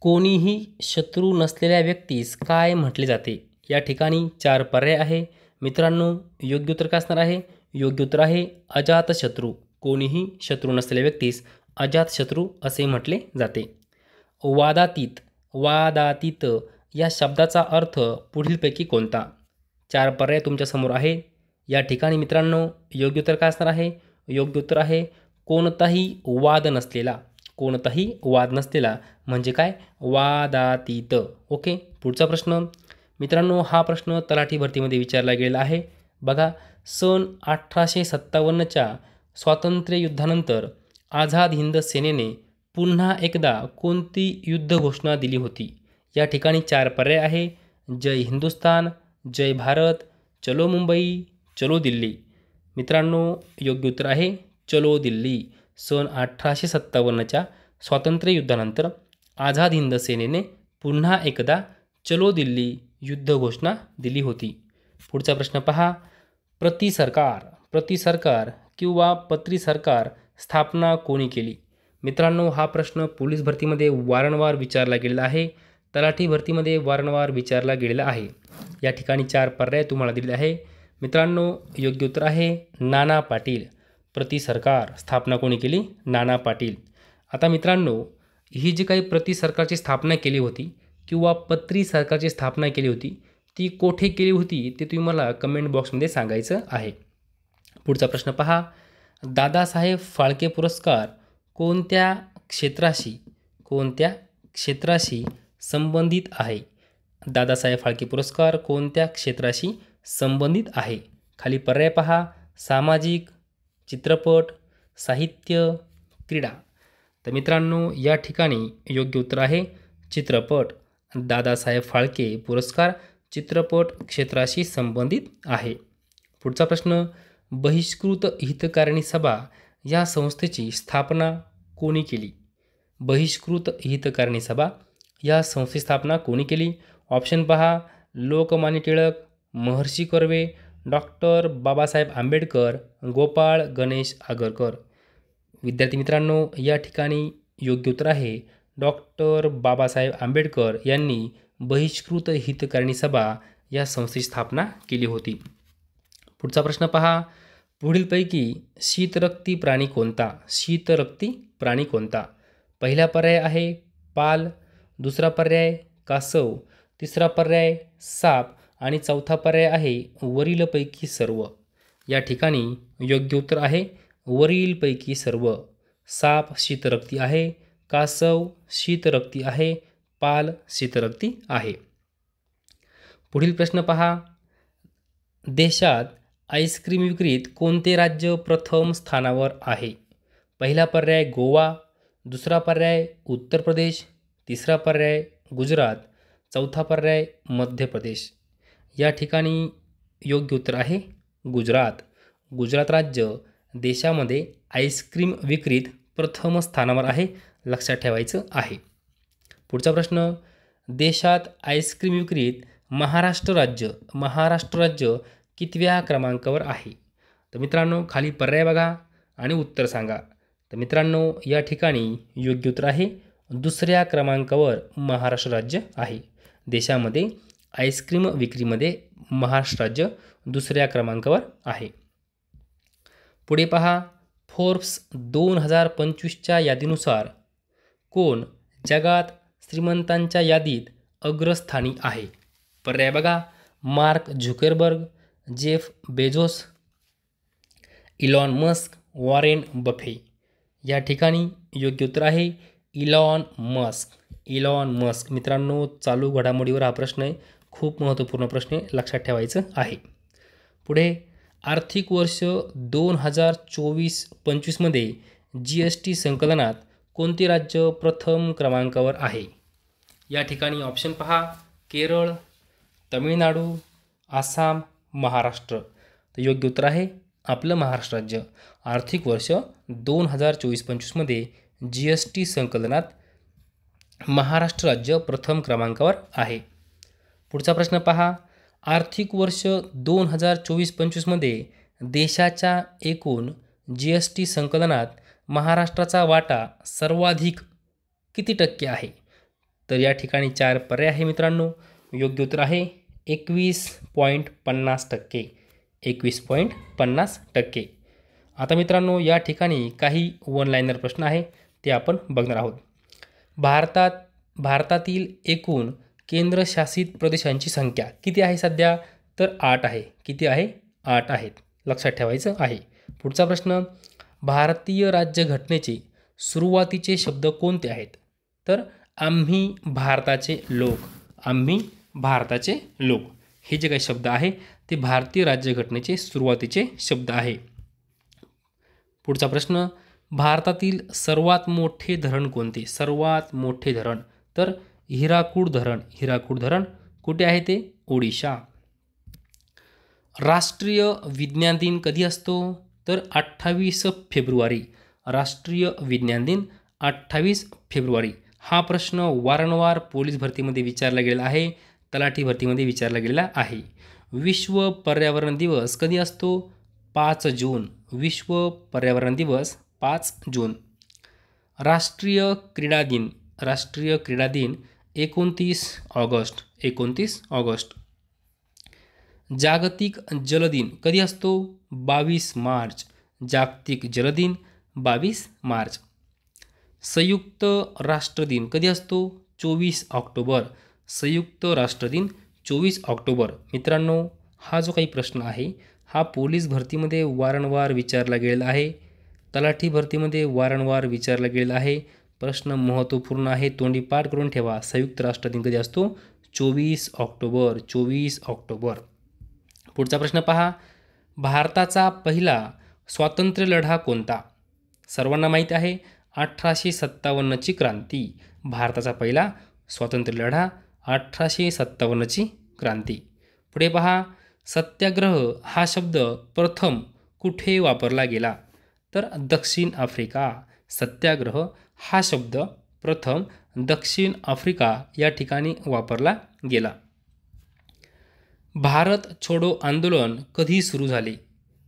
कोणीही शत्रू नसलेल्या व्यक्तीस काय म्हटले जाते? या ठिकाणी 4 पर्याय आहे. मित्रांनो, योग्य उत्तर काय असणार आहे? योग्य उत्तर आहे अजातशत्रू. कोणीही शत्रू नसलेल्या व्यक्तीस अजातशत्रू असे म्हटले जाते. वादातीत, वादातीत या शब्दाचा अर्थ पुढीलपैकी कोणता? 4 पर्याय तुमच्यासमोर आहे. या ठिकाणी मित्रांनो, योग्य उत्तर काय असणार आहे? योग्य उत्तर आहे कोणताही वाद नसलेला. कोणताही वाद नसलेला म्हणजे काय? वादातीत. ओके. पुढचा प्रश्न मित्रांनो, हा प्रश्न तलाठी भरतीमध्ये विचारला गेलेला आहे. बघा, सन 1857च्या स्वातंत्र्ययुद्धानंतर आझाद हिंद सेनेने पुन्हा एकदा कोणती युद्ध घोषणा दिली होती? या ठिकाणी 4 पर्याय आहे. जय हिंदुस्तान, जय भारत, चलो मुंबई, चलो दिल्ली. मित्रांनो, योग्य उत्तर आहे चलो दिल्ली. सन 1857च्या स्वातंत्र्ययुद्धानंतर आझाद हिंद सेनेने पुन्हा एकदा चलो दिल्ली युद्ध घोषणा दिली होती. पुढचा प्रश्न पहा. प्रतिसरकार किंवा पत्री सरकार स्थापना कोणी केली? मित्रांनो, हा प्रश्न पोलीस भरतीमध्ये वारंवार विचारला गेलेला आहे. तलाठी भरतीमध्ये वारंवार विचारला गेलेला आहे. या ठिकाणी 4 पर्याय तुम्हाला दिलेले आहे. मित्रांनो, योग्य उत्तर आहे नाना पाटील. प्रतिसरकार स्थापना कोणी केली? नाना पाटील. आता मित्रांनो, ही जी काही प्रतिसरकारची स्थापना केली होती किंवा पत्री सरकारची स्थापना केली होती, ती कोठे केली होती ते तुम्ही मला कमेंट बॉक्समध्ये सांगायचं आहे. पुढचा प्रश्न पहा. दादासाहेब फाळके पुरस्कार कोणत्या क्षेत्राशी संबंधित आहे? दादासाहेब फाळके पुरस्कार कोणत्या क्षेत्राशी संबंधित आहे? खाली पर्याय पहा. सामाजिक, चित्रपट, साहित्य, क्रीडा. तर मित्रांनो, या ठिकाणी योग्य उत्तर आहे चित्रपट. दादासाहेब फाळके पुरस्कार चित्रपट क्षेत्राशी संबंधित आहे. पुढचा प्रश्न. बहिष्कृत हितकारिणी सभा या संस्थेची स्थापना कोणी केली? बहिष्कृत हितकारिणी सभा या संस्थेची स्थापना कोणी केली? ऑप्शन पहा. लोकमान्य टिळक, महर्षी कर्वे, डॉक्टर बाबासाहेब आंबेडकर, गोपाळ गणेश आगरकर. विद्यार्थी मित्रांनो, या ठिकाणी योग्य उत्तर आहे डॉक्टर बाबासाहेब आंबेडकर यांनी बहिष्कृत हितकारिणी सभा या संस्थेची स्थापना केली होती. पुढचा प्रश्न पहा. पुढीलपैकी शीतरक्ती प्राणी कोणता? शीतरक्ती प्राणी कोणता? पहिला पर्याय आहे पाल, दुसरा पर्याय कासव, तिसरा पर्याय साप आणि चौथा पर्याय आहे वरीलपैकी सर्व. या ठिकाणी योग्य उत्तर आहे वरीलपैकी सर्व. साप शीतरक्ती आहे, कासव शीतरक्ती आहे, पाल शीतरक्ती आहे. पुढील प्रश्न पहा. देशात आईस्क्रीम विक्रीत कोणते राज्य प्रथम स्थानावर आहे? पहिला पर्याय गोवा, दुसरा पर्याय उत्तर प्रदेश, तिसरा पर्याय गुजरात, चौथा पर्याय मध्य प्रदेश. या ठिकाणी योग्य उत्तर आहे गुजरात. गुजरात राज्य देशामध्ये आईस्क्रीम विक्रीत प्रथम स्थानावर आहे. लक्षात ठेवायचं आहे. पुढचा प्रश्न. देशात आईस्क्रीम विक्रीत महाराष्ट्र राज्य कितव्या क्रमांकावर आहे? तर मित्रांनो, खाली पर्याय बघा आणि उत्तर सांगा. तर मित्रांनो, या ठिकाणी योग्य उत्तर आहे दुसऱ्या क्रमांकावर महाराष्ट्र राज्य आहे. देशामध्ये आईस्क्रीम विक्रीमध्ये महाराष्ट्र राज्य दुसऱ्या क्रमांकावर आहे. पुढे पहा. फोर्ब्स 2025च्या यादीनुसार कोण जगात श्रीमंतांच्या यादीत अग्रस्थानी आहे? पर्याय बघा. Mark Zuckerberg, Jeff Bezos, Elon Musk, Warren Buffett. या ठिकाणी योग्य उत्तर आहे इलॉन मस्क. मित्रांनो, चालू घडामोडीवर हा प्रश्न आहे. खूप महत्त्वपूर्ण प्रश्न आहे. लक्षात ठेवायचं आहे. पुढे. आर्थिक वर्ष 2024-25मध्ये GST संकलनात कोणते राज्य प्रथम क्रमांकावर आहे? या ठिकाणी ऑप्शन पहा. केरळ, तमिळनाडू, आसाम, महाराष्ट्र. तर योग्य उत्तर आहे आपलं महाराष्ट्र राज्य. आर्थिक वर्ष 2024-25मध्ये GST संकलनात महाराष्ट्र राज्य प्रथम क्रमांकावर आहे. पुढचा प्रश्न पहा. आर्थिक वर्ष 2024-25मध्ये देशाच्या एकूण GST संकलनात महाराष्ट्राचा वाटा सर्वाधिक किती टक्के आहे? तर या ठिकाणी 4 पर्याय आहे मित्रांनो. योग्य उत्तर आहे 21.50%. 21.50%. आता मित्रांनो या ठिकाणी काही वन लाईनर प्रश्न आहे ते आपण बघणार आहोत. भारतातील एकूण केंद्रशासित प्रदेशांची संख्या किती आहे सध्या? तर 8 आहे. किती आहे? 8 आहेत. लक्षात ठेवायचं आहे. पुढचा प्रश्न, भारतीय राज्यघटनेचे सुरुवातीचे शब्द कोणते आहेत? तर आम्ही भारताचे लोक. आम्ही भारताचे लोक हे जे काही शब्द आहे ते भारतीय राज्यघटनेचे सुरुवातीचे शब्द आहे. पुढचा प्रश्न, भारतातील सर्वात मोठे धरण कोणते? सर्वात मोठे धरण तर हिराकूड धरण. हिराकूड धरण कुठे आहे ते? ओडिशा. राष्ट्रीय विज्ञान दिन कधी असतो? तर 28 फेब्रुवारी. राष्ट्रीय विज्ञान दिन 28 फेब्रुवारी. हा प्रश्न वारंवार पोलीस भरतीमध्ये विचारला गेलेला आहे, तलाठी भरतीमध्ये विचारला गेलेला आहे. विश्व पर्यावरण दिवस कधी असतो? 5 जून. विश्व पर्यावरण दिवस 5 जून. राष्ट्रीय क्रीडा दिन. राष्ट्रीय क्रीडा दिन 29 ऑगस्ट. 29 ऑगस्ट. जागतिक जलदिन कधी असतो? 22 मार्च. जागतिक जलदिन 22 मार्च. संयुक्त राष्ट्र दिन कधी असतो? 24 ऑक्टोबर. संयुक्त राष्ट्र दिन 24 ऑक्टोबर. मित्रांनो हा जो काही प्रश्न आहे हा पोलीस भरतीमध्ये वारंवार विचारला गेलेला आहे, तलाठी भरतीमध्ये वारंवार विचारला गेलेला आहे. प्रश्न महत्त्वपूर्ण आहे, तोंडी पाठ करून ठेवा. संयुक्त राष्ट्र दिन कधी असतो? 24 ऑक्टोबर. 24 ऑक्टोबर. पुढचा प्रश्न पहा, भारताचा पहिला स्वातंत्र्य लढा कोणता? सर्वांना माहीत आहे 1857ची क्रांती. भारताचा पहिला स्वातंत्र्य लढा 1857ची क्रांती. पुढे पहा, सत्याग्रह हा शब्द प्रथम कुठे वापरला गेला? तर दक्षिण आफ्रिका. सत्याग्रह हा शब्द प्रथम दक्षिण आफ्रिका या ठिकाणी वापरला गेला. भारत छोडो आंदोलन कधी सुरू झाले?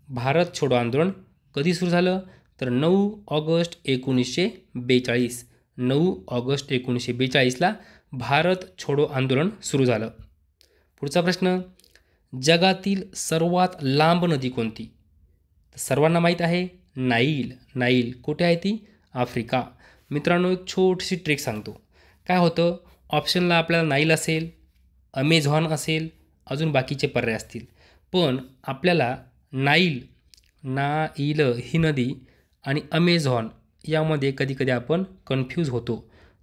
भारत छोडो आंदोलन कधी सुरू झालं? तर 9 ऑगस्ट 1942. 9 ऑगस्ट 1942ला भारत छोडो आंदोलन सुरू झालं. पुढचा प्रश्न, जगातील सर्वात लांब नदी कोणती? सर्वांना माहीत आहे नाईल. नाईल कुठे आहे ती? आफ्रिका. मित्रांनो एक छोटीशी ट्रिक सांगतो. काय होतं, ऑप्शनला आपल्याला नाईल असेल, अमेझॉन असेल, अजून बाकीचे पर्याय असतील, पण आपल्याला नाईल ही नदी आणि अमेझॉन यामध्ये कधी कधी आपण कन्फ्यूज होतो.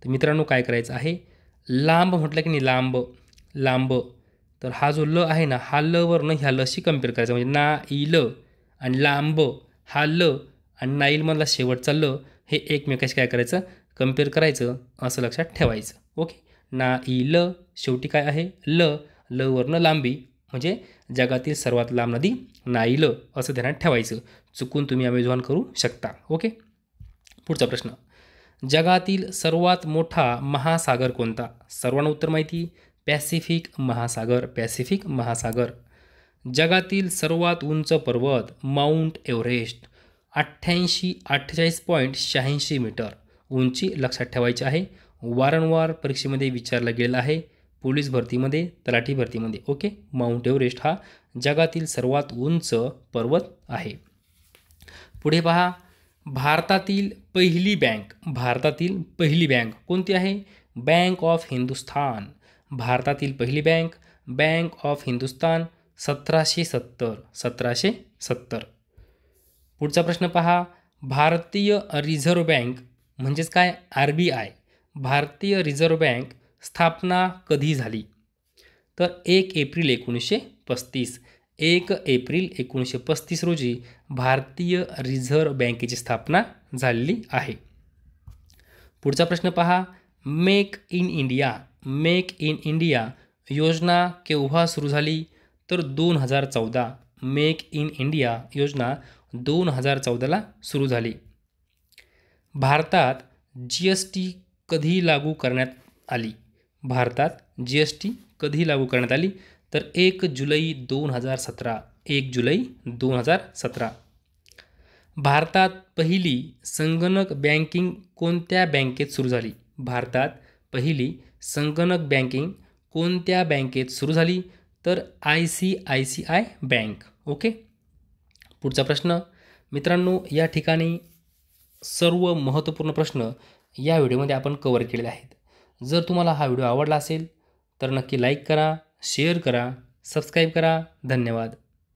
तर मित्रांनो काय करायचं आहे, लांब म्हटलं की नाही, लांब लांब, तर हा जो ल आहे ना, हा ल वरनं ह्या लशी कम्पेअर करायचा. म्हणजे नाईल आणि लांब हा ल आणि नाईलमधला शेवटचा ल हे एकमेकाशी काय करायचं, कम्पेअर करायचं, असं लक्षात ठेवायचं. ओके, नाईल शेवटी काय आहे ल, ल वरनं लांबी, म्हणजे जगातील सर्वात लांब नदी नाईल असं ध्यानात ठेवायचं. चुकून तुम्ही अमेझॉन करू शकता. ओके. पुढचा प्रश्न, जगातील सर्वात मोठा महासागर कोणता? सर्वांना उत्तर माहिती, पॅसिफिक महासागर. पॅसिफिक महासागर. जगातील सर्वात उंच पर्वत माउंट एव्हरेस्ट. 48.86 मीटर उंची लक्षात ठेवायची आहे. वारंवार परीक्षेमध्ये विचारला गेलेला आहे, पोलीस भरतीमध्ये, तलाठी भरतीमध्ये. ओके, माउंट एव्हरेस्ट हा जगातील सर्वात उंच पर्वत आहे. पुढे पहा, भारतातील पहिली बँक. भारतातील पहिली बँक कोणती आहे? Bank of Hindustan. भारतातील पहिली बँक बँक ऑफ हिंदुस्थान 1770. 1770. पुढचा प्रश्न पहा, भारतीय रिझर्व्ह बँक म्हणजेच काय? RBI. भारतीय रिझर्व्ह बँक स्थापना कधी झाली? तर 1 एप्रिल 1935. 1 एप्रिल 1935 रोजी भारतीय रिझर्व्ह बँकेची स्थापना झालेली आहे. पुढचा प्रश्न पहा, make in India. Make in India योजना केव्हा सुरू झाली? तर 2014. मेक इन इंडिया योजना 2014ला सुरू झाली. भारतात GST कधी लागू करण्यात आली? भारतात GST कधी लागू करण्यात आली? तर 1 जुलै 2017. 1 जुलै 2017. भारतात पहिली संगणक बँकिंग कोणत्या बँकेत सुरू झाली? भारतात पहिली संगणक बँकिंग कोणत्या बँकेत सुरू झाली? तर ICICI बँक. ओके. पुढचा प्रश्न मित्रांनो, या ठिकाणी सर्व महत्त्वपूर्ण प्रश्न या व्हिडिओमध्ये आपण कव्हर केलेले आहेत. जर तुम्हाला हा व्हिडिओ आवडला असेल तर नक्की लाईक करा, शेअर करा, सबस्क्राईब करा. धन्यवाद.